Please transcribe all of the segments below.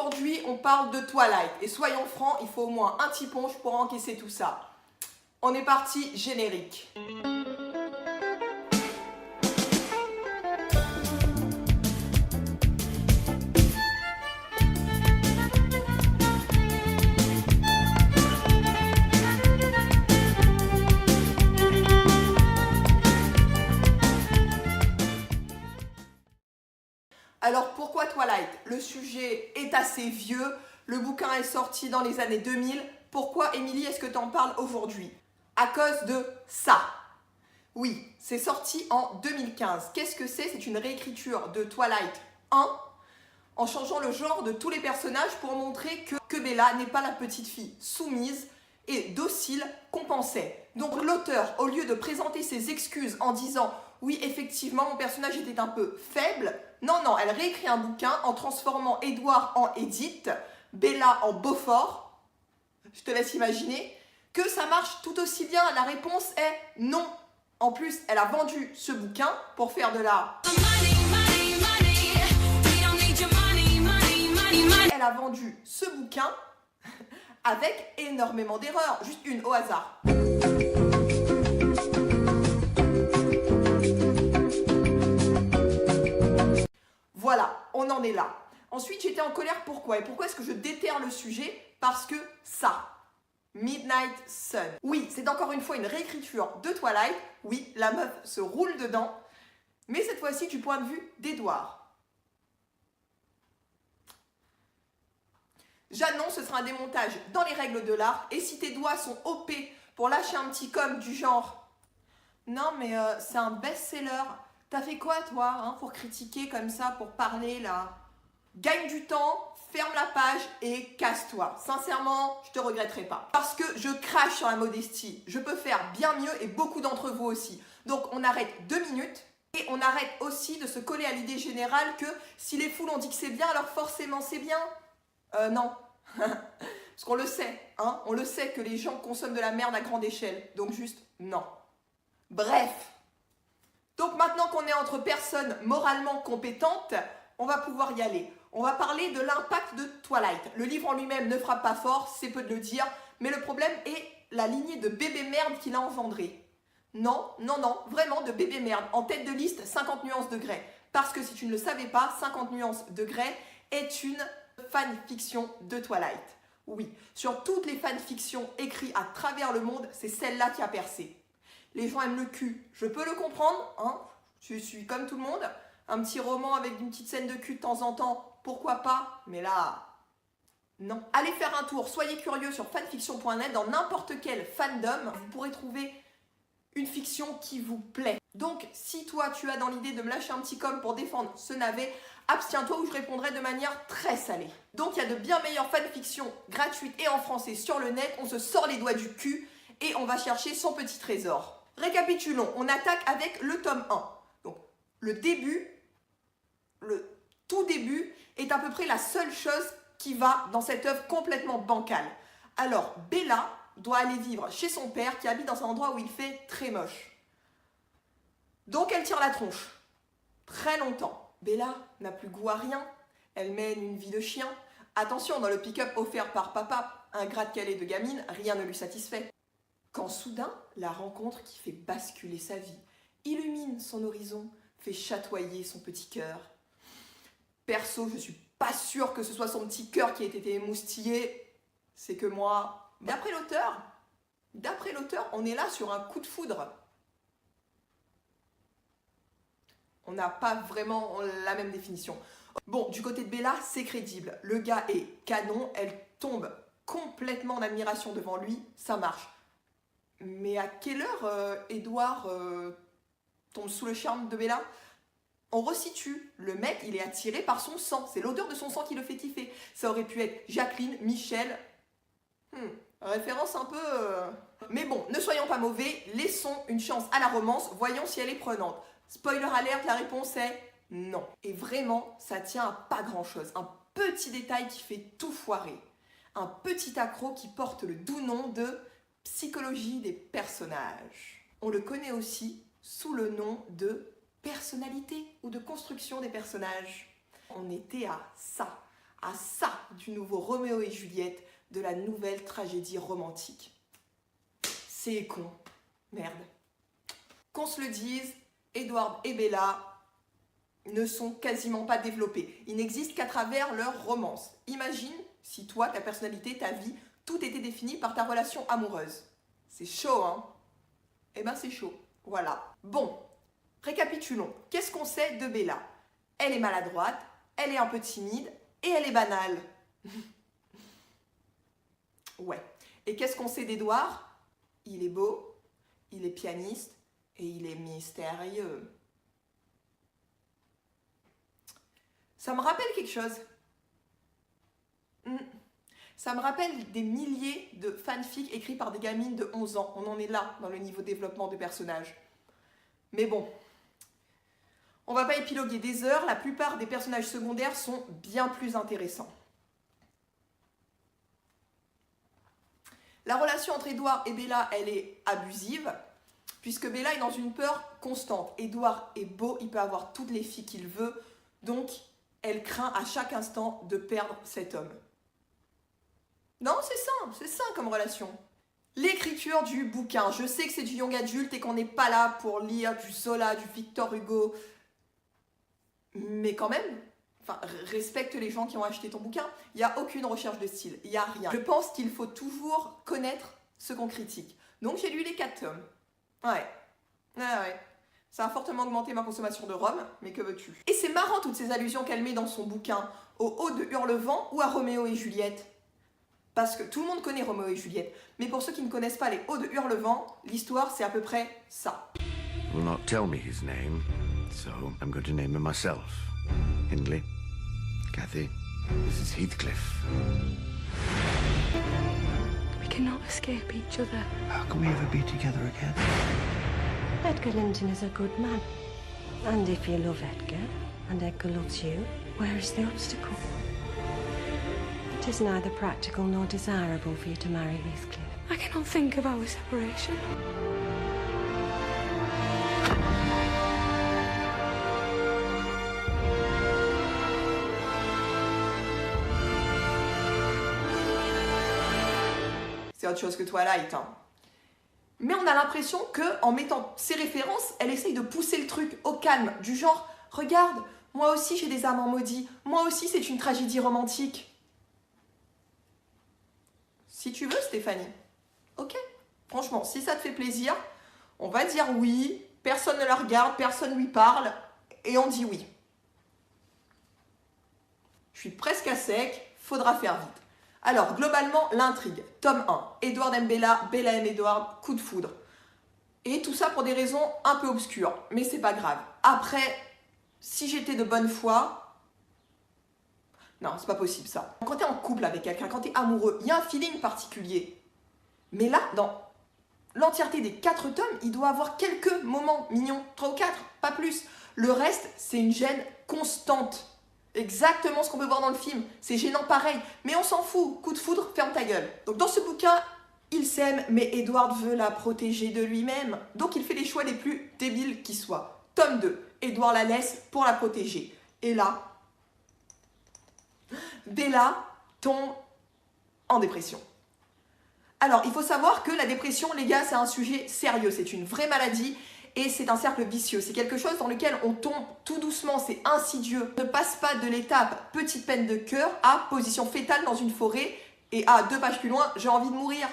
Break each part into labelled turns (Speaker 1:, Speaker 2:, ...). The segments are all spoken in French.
Speaker 1: Aujourd'hui, on parle de Twilight. Et soyons francs, il faut au moins un petit punch pour encaisser tout ça. On est parti, générique. Alors pourquoi Twilight? Le sujet est assez vieux, le bouquin est sorti dans les années 2000. Pourquoi, Émilie, est-ce que tu en parles aujourd'hui? À cause de ça. Oui, c'est sorti en 2015. Qu'est-ce que c'est? C'est une réécriture de Twilight 1 en changeant le genre de tous les personnages pour montrer que Bella n'est pas la petite fille soumise et docile qu'on pensait. Donc l'auteur, au lieu de présenter ses excuses en disant « Oui, effectivement, mon personnage était un peu faible », non, elle réécrit un bouquin en transformant Edward en Edith, Bella en Beaufort. Je te laisse imaginer que ça marche tout aussi bien. La réponse est non. En plus, elle a vendu ce bouquin pour faire de la... Elle a vendu ce bouquin avec énormément d'erreurs. Juste une au hasard. Voilà, on en est là. Ensuite, j'étais en colère. Pourquoi? Et pourquoi est-ce que je déterre le sujet? Parce que ça, Midnight Sun. Oui, c'est encore une fois une réécriture de Twilight. Oui, la meuf se roule dedans. Mais cette fois-ci, du point de vue d'Edward. J'annonce, ce sera un démontage dans les règles de l'art. Et si tes doigts sont OP pour lâcher un petit com du genre « Non, mais c'est un best-seller. T'as fait quoi, toi, hein, pour critiquer comme ça, pour parler, là? Gagne du temps, ferme la page et casse-toi. Sincèrement, je te regretterai pas. Parce que je crache sur la modestie. Je peux faire bien mieux et beaucoup d'entre vous aussi. Donc, on arrête 2 minutes. Et on arrête aussi de se coller à l'idée générale que si les foules ont dit que c'est bien, alors forcément c'est bien. Non. Parce qu'on le sait, hein, on le sait que les gens consomment de la merde à grande échelle. Donc juste, non. Bref. Donc maintenant qu'on est entre personnes moralement compétentes, on va pouvoir y aller. On va parler de l'impact de Twilight. Le livre en lui-même ne frappe pas fort, c'est peu de le dire, mais le problème est la lignée de bébé merde qu'il a engendré. Non, vraiment de bébé merde. En tête de liste, 50 nuances de Grey. Parce que si tu ne le savais pas, 50 nuances de Grey est une fanfiction de Twilight. Oui, sur toutes les fanfictions écrites à travers le monde, c'est celle-là qui a percé. Les gens aiment le cul, je peux le comprendre, hein, je suis comme tout le monde. Un petit roman avec une petite scène de cul de temps en temps, pourquoi pas? Mais là, non. Allez faire un tour, soyez curieux sur fanfiction.net, dans n'importe quel fandom, vous pourrez trouver une fiction qui vous plaît. Donc, si toi, tu as dans l'idée de me lâcher un petit com pour défendre ce navet, abstiens-toi ou je répondrai de manière très salée. Donc, il y a de bien meilleures fanfictions gratuites et en français sur le net. On se sort les doigts du cul et on va chercher son petit trésor. Récapitulons, on attaque avec le tome 1. Donc, le tout début est à peu près la seule chose qui va dans cette œuvre complètement bancale. Alors, Bella doit aller vivre chez son père qui habite dans un endroit où il fait très moche. Donc, elle tire la tronche. Très longtemps. Bella n'a plus goût à rien. Elle mène une vie de chien. Attention, dans le pick-up offert par papa, un gratte-calais de gamine, rien ne lui satisfait. Quand soudain, la rencontre qui fait basculer sa vie, illumine son horizon, fait chatoyer son petit cœur. Perso, je suis pas sûre que ce soit son petit cœur qui ait été émoustillé. C'est que moi... D'après l'auteur, on est là sur un coup de foudre. On n'a pas vraiment la même définition. Bon, du côté de Bella, c'est crédible. Le gars est canon, elle tombe complètement en admiration devant lui, ça marche. Mais à quelle heure Edward tombe sous le charme de Bella? On resitue. Le mec, il est attiré par son sang. C'est l'odeur de son sang qui le fait kiffer. Ça aurait pu être Jacqueline, Michel. Référence un peu... Mais bon, ne soyons pas mauvais. Laissons une chance à la romance. Voyons si elle est prenante. Spoiler alert, la réponse est non. Et vraiment, ça tient à pas grand-chose. Un petit détail qui fait tout foirer. Un petit accroc qui porte le doux nom de psychologie des personnages. On le connaît aussi sous le nom de personnalité ou de construction des personnages. On était à ça, à ça du nouveau Roméo et Juliette, de la nouvelle tragédie romantique. C'est con. Merde. Qu'on se le dise, Edward et Bella ne sont quasiment pas développés. Ils n'existent qu'à travers leur romance. Imagine si toi, ta personnalité, ta vie, tout était défini par ta relation amoureuse. C'est chaud, hein? Eh ben c'est chaud. Voilà. Bon, récapitulons. Qu'est-ce qu'on sait de Bella? Elle est maladroite, elle est un peu timide et elle est banale. Ouais. Et qu'est-ce qu'on sait d'Edouard? Il est beau, il est pianiste et il est mystérieux. Ça me rappelle quelque chose. Ça me rappelle des milliers de fanfics écrits par des gamines de 11 ans. On en est là dans le niveau développement de personnages. Mais bon, on va pas épiloguer des heures. La plupart des personnages secondaires sont bien plus intéressants. La relation entre Edouard et Bella, elle est abusive, puisque Bella est dans une peur constante. Edouard est beau, il peut avoir toutes les filles qu'il veut, donc elle craint à chaque instant de perdre cet homme. Non, c'est sain comme relation. L'écriture du bouquin. Je sais que c'est du young adulte et qu'on n'est pas là pour lire du Zola, du Victor Hugo. Mais quand même, enfin, respecte les gens qui ont acheté ton bouquin. Il n'y a aucune recherche de style, il n'y a rien. Je pense qu'il faut toujours connaître ce qu'on critique. Donc j'ai lu les 4 tomes. Ouais. Ça a fortement augmenté ma consommation de rhum, mais que veux-tu? Et c'est marrant toutes ces allusions qu'elle met dans son bouquin, au haut de Hurlevent ou à Roméo et Juliette. Parce que tout le monde connaît Roméo et Juliette, mais pour ceux qui ne connaissent pas les hauts de Hurlevent, l'histoire c'est à peu près ça.
Speaker 2: Will not tell me his name, so I'm going to name him myself. Hindley, Cathy, this is Heathcliff.
Speaker 3: We cannot escape each other.
Speaker 2: How can we ever be together again?
Speaker 3: Edgar Linton is a good man. And if you love Edgar, and Edgar loves you, where is the obstacle? It is neither practical nor desirable for you to marry Heathcliff. I cannot think of our separation.
Speaker 1: C'est autre chose que Twilight, hein. Mais on a l'impression qu'en mettant ces références, elle essaye de pousser le truc au calme, du genre « Regarde, moi aussi j'ai des amants maudits, moi aussi c'est une tragédie romantique. » Si tu veux, Stéphanie. Ok. Franchement, si ça te fait plaisir, on va dire oui, personne ne la regarde, personne lui parle, et on dit oui. Je suis presque à sec, faudra faire vite. Alors, globalement, l'intrigue. Tome 1. Edward aime Bella, Bella aime Edward, coup de foudre. Et tout ça pour des raisons un peu obscures, mais c'est pas grave. Après, si j'étais de bonne foi... Non, c'est pas possible ça. Quand t'es en couple avec quelqu'un, quand t'es amoureux, il y a un feeling particulier. Mais là, dans l'entièreté des 4 tomes, il doit avoir quelques moments mignons. 3 ou 4, pas plus. Le reste, c'est une gêne constante. Exactement ce qu'on peut voir dans le film. C'est gênant pareil. Mais on s'en fout. Coup de foudre, ferme ta gueule. Donc dans ce bouquin, ils s'aiment, mais Edward veut la protéger de lui-même. Donc il fait les choix les plus débiles qui soient. Tome 2. Edward la laisse pour la protéger. Et là, Bella tombe en dépression. Alors, il faut savoir que la dépression, les gars, c'est un sujet sérieux. C'est une vraie maladie. Et c'est un cercle vicieux, c'est quelque chose dans lequel on tombe tout doucement, c'est insidieux. On ne passe pas de l'étape petite peine de cœur à position fétale dans une forêt et à 2 pages plus loin, j'ai envie de mourir.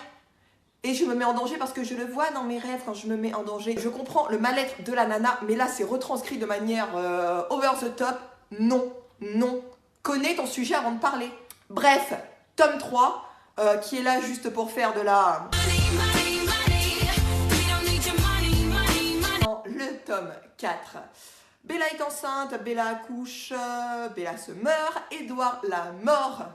Speaker 1: Et je me mets en danger parce que je le vois dans mes rêves quand je me mets en danger. Je comprends le mal-être de la nana, mais là c'est retranscrit de manière over the top. Non, non. Connais ton sujet avant de parler. Bref, tome 3, qui est là juste pour faire de la... Tome 4. Bella est enceinte, Bella accouche, Bella se meurt, Edward la mord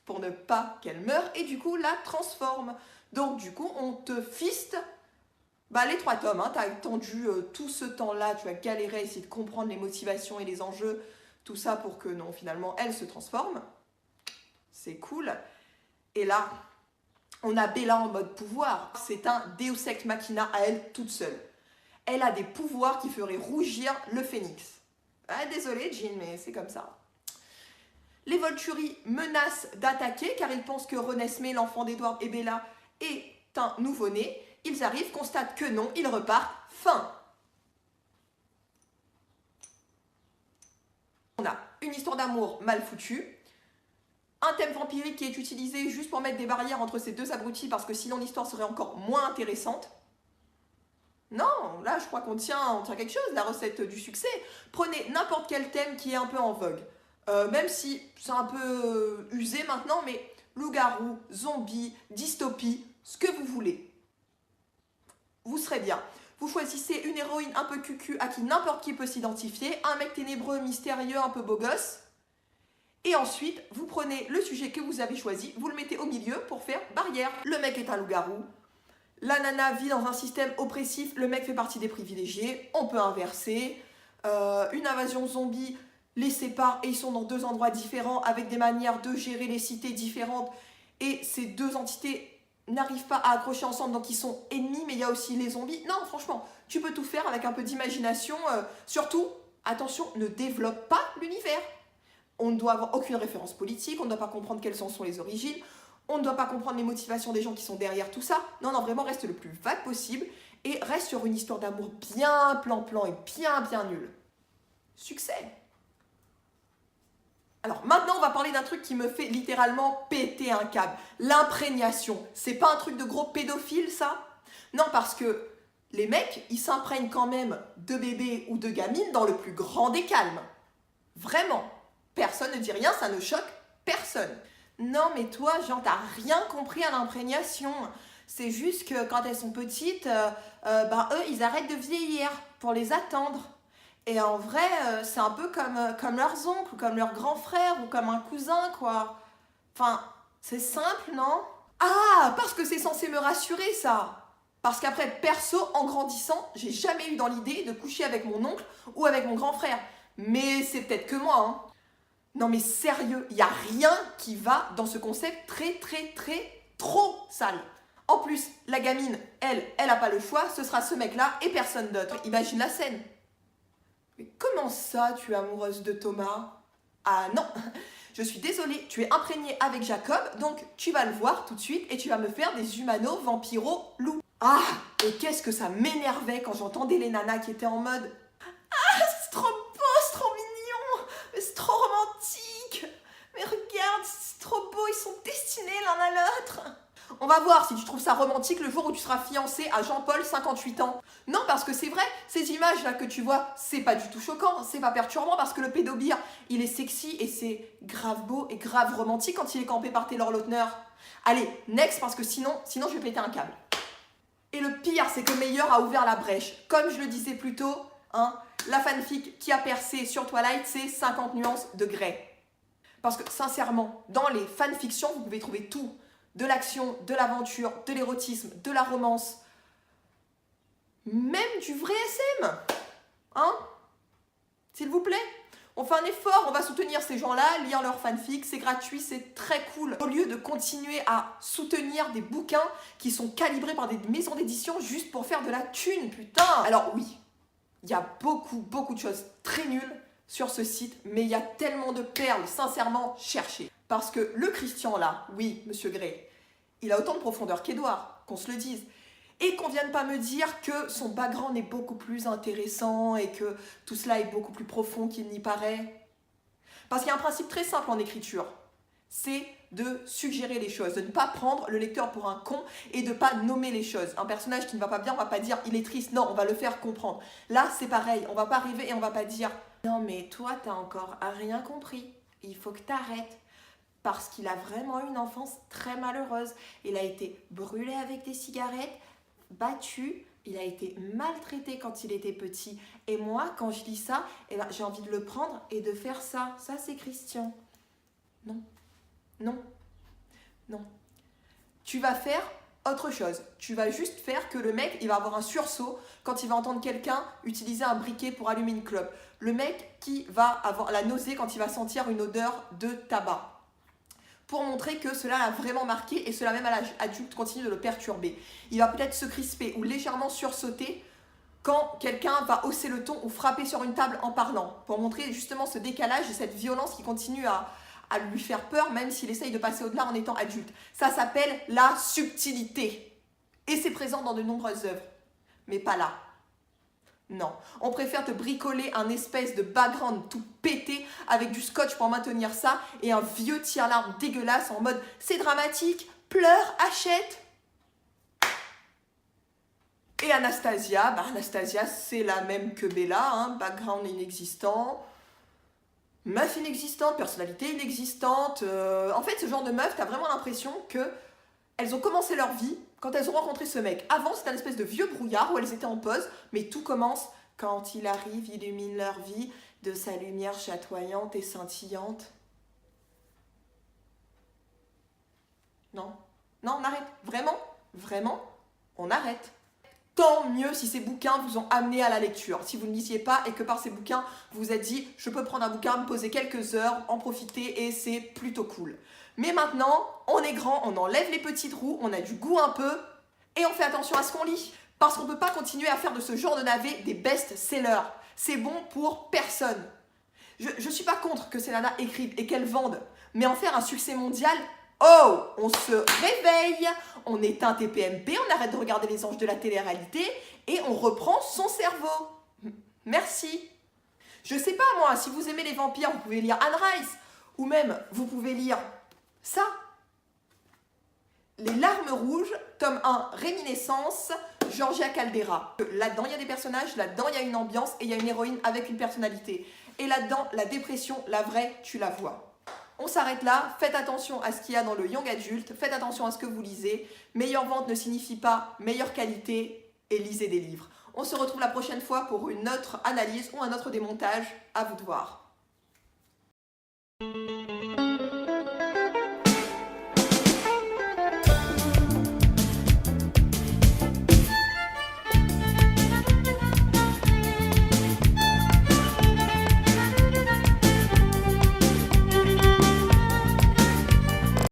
Speaker 1: pour ne pas qu'elle meure et du coup la transforme. Donc du coup on te fiste les 3 tomes, hein. Tu as attendu tout ce temps-là, tu as galéré à essayer de comprendre les motivations et les enjeux, tout ça pour que non, finalement elle se transforme. C'est cool. Et là, on a Bella en mode pouvoir. C'est un Deus Ex Machina à elle toute seule. Elle a des pouvoirs qui feraient rougir le phénix. Ah, désolé, Jean, mais c'est comme ça. Les Volturi menacent d'attaquer car ils pensent que Renesmee, l'enfant d'Edward et Bella, est un nouveau-né. Ils arrivent, constatent que non, ils repartent. Fin. On a une histoire d'amour mal foutue, un thème vampirique qui est utilisé juste pour mettre des barrières entre ces deux abrutis parce que sinon l'histoire serait encore moins intéressante. Non, là je crois qu'on tient quelque chose, la recette du succès. Prenez n'importe quel thème qui est un peu en vogue, même si c'est un peu usé maintenant, mais loup-garou, zombie, dystopie, ce que vous voulez. Vous serez bien. Vous choisissez une héroïne un peu cucu à qui n'importe qui peut s'identifier, un mec ténébreux, mystérieux, un peu beau gosse. Et ensuite, vous prenez le sujet que vous avez choisi, vous le mettez au milieu pour faire barrière. Le mec est un loup-garou, la nana vit dans un système oppressif, le mec fait partie des privilégiés, on peut inverser. Une invasion zombie les sépare et ils sont dans deux endroits différents avec des manières de gérer les cités différentes. Et ces deux entités n'arrivent pas à accrocher ensemble, donc ils sont ennemis, mais il y a aussi les zombies. Non, franchement, tu peux tout faire avec un peu d'imagination. Surtout, attention, ne développe pas l'univers. On ne doit avoir aucune référence politique, on ne doit pas comprendre quelles sont les origines, on ne doit pas comprendre les motivations des gens qui sont derrière tout ça. Non, non, vraiment, reste le plus vague possible et reste sur une histoire d'amour bien plan-plan et bien nulle. Succès! Alors maintenant, on va parler d'un truc qui me fait littéralement péter un câble. L'imprégnation. C'est pas un truc de gros pédophile, ça? Non, parce que les mecs, ils s'imprègnent quand même de bébés ou de gamines dans le plus grand des calmes. Vraiment. Personne ne dit rien, ça ne choque personne. Non, mais toi, Jean, t'as rien compris à l'imprégnation. C'est juste que quand elles sont petites, eux, ils arrêtent de vieillir pour les attendre. Et en vrai, c'est un peu comme leurs oncles, ou comme leurs grands frères, ou comme un cousin, quoi. Enfin, c'est simple, non? Ah, parce que c'est censé me rassurer, ça. Parce qu'après, perso, en grandissant, j'ai jamais eu dans l'idée de coucher avec mon oncle ou avec mon grand frère. Mais c'est peut-être que moi, hein. Non mais sérieux, il n'y a rien qui va dans ce concept trop sale. En plus, la gamine, elle n'a pas le choix, ce sera ce mec-là et personne d'autre. Imagine la scène. Mais comment ça, tu es amoureuse de Thomas? Ah non, je suis désolée, tu es imprégnée avec Jacob, donc tu vas le voir tout de suite et tu vas me faire des humano vampiro loups. Ah, et qu'est-ce que ça m'énervait quand j'entendais les nanas qui étaient en mode « Ah, c'est trop beau, c'est trop mignon, mais c'est trop romantique, mais regarde, c'est trop beau, ils sont destinés l'un à l'autre !» On va voir si tu trouves ça romantique le jour où tu seras fiancé à Jean-Paul, 58 ans. Non, parce que c'est vrai, ces images-là que tu vois, c'est pas du tout choquant, c'est pas perturbant, parce que le pédobire, il est sexy et c'est grave beau et grave romantique quand il est campé par Taylor Lautner. Allez, next, parce que sinon je vais péter un câble. Et le pire, c'est que Meyer a ouvert la brèche. Comme je le disais plus tôt, hein, la fanfic qui a percé sur Twilight, c'est 50 nuances de Grey. Parce que sincèrement, dans les fanfictions, vous pouvez trouver tout. De l'action, de l'aventure, de l'érotisme, de la romance, même du vrai SM. Hein? S'il vous plaît. On fait un effort, on va soutenir ces gens-là, lire leurs fanfics, c'est gratuit, c'est très cool. Au lieu de continuer à soutenir des bouquins qui sont calibrés par des maisons d'édition juste pour faire de la thune, putain. Alors oui, il y a beaucoup de choses très nulles sur ce site, mais il y a tellement de perles, sincèrement, cherchez. Parce que le Christian là, oui, Monsieur Grey, il a autant de profondeur qu'Edouard, qu'on se le dise. Et qu'on vienne pas me dire que son background est beaucoup plus intéressant et que tout cela est beaucoup plus profond qu'il n'y paraît. Parce qu'il y a un principe très simple en écriture, c'est de suggérer les choses, de ne pas prendre le lecteur pour un con et de ne pas nommer les choses. Un personnage qui ne va pas bien, on va pas dire « il est triste », non, on va le faire comprendre. Là, c'est pareil, on va pas arriver et on va pas dire « non mais toi, t'as encore rien compris, il faut que t'arrêtes ». Parce qu'il a vraiment eu une enfance très malheureuse. Il a été brûlé avec des cigarettes, battu, il a été maltraité quand il était petit. Et moi, quand je lis ça, eh ben, j'ai envie de le prendre et de faire ça. Ça, c'est Christian. Non, non, non. Tu vas faire autre chose. Tu vas juste faire que le mec, il va avoir un sursaut quand il va entendre quelqu'un utiliser un briquet pour allumer une clope. Le mec qui va avoir la nausée quand il va sentir une odeur de tabac. Pour montrer que cela l'a vraiment marqué et cela même à l'âge adulte continue de le perturber. Il va peut-être se crisper ou légèrement sursauter quand quelqu'un va hausser le ton ou frapper sur une table en parlant, pour montrer justement ce décalage et cette violence qui continue à lui faire peur même s'il essaye de passer au-delà en étant adulte. Ça s'appelle la subtilité. Et c'est présent dans de nombreuses œuvres. Mais pas là. Non, on préfère te bricoler un espèce de background tout pété avec du scotch pour maintenir ça et un vieux tire-larme dégueulasse en mode c'est dramatique, pleure, achète. Et Anastasia, Anastasia c'est la même que Bella, hein, background inexistant, meuf inexistante, personnalité inexistante. En fait, ce genre de meuf, t'as vraiment l'impression que elles ont commencé leur vie quand elles ont rencontré ce mec. Avant, c'était un espèce de vieux brouillard où elles étaient en pause, mais tout commence quand il arrive, il illumine leur vie de sa lumière chatoyante et scintillante. Non, non, on arrête. Vraiment, vraiment, on arrête. Tant mieux si ces bouquins vous ont amené à la lecture. Si vous ne lisiez pas et que par ces bouquins, vous vous êtes dit « je peux prendre un bouquin, me poser quelques heures, en profiter et c'est plutôt cool ». Mais maintenant, on est grand, on enlève les petites roues, on a du goût un peu et on fait attention à ce qu'on lit. Parce qu'on ne peut pas continuer à faire de ce genre de navet des best-sellers. C'est bon pour personne. Je ne suis pas contre que ces nanas écrivent et qu'elles vendent, mais en faire un succès mondial, oh, on se réveille, on éteint TPMP, on arrête de regarder les anges de la télé-réalité et on reprend son cerveau. Merci. Je sais pas moi, si vous aimez les vampires, vous pouvez lire Anne Rice, ou même vous pouvez lire ça. Les larmes rouges, tome 1, Réminiscence, Georgia Caldera. Là-dedans, il y a des personnages, là-dedans, il y a une ambiance et il y a une héroïne avec une personnalité. Et là-dedans, la dépression, la vraie, tu la vois. On s'arrête là, faites attention à ce qu'il y a dans le young adulte, faites attention à ce que vous lisez. Meilleure vente ne signifie pas meilleure qualité et lisez des livres. On se retrouve la prochaine fois pour une autre analyse ou un autre démontage, à vous de voir.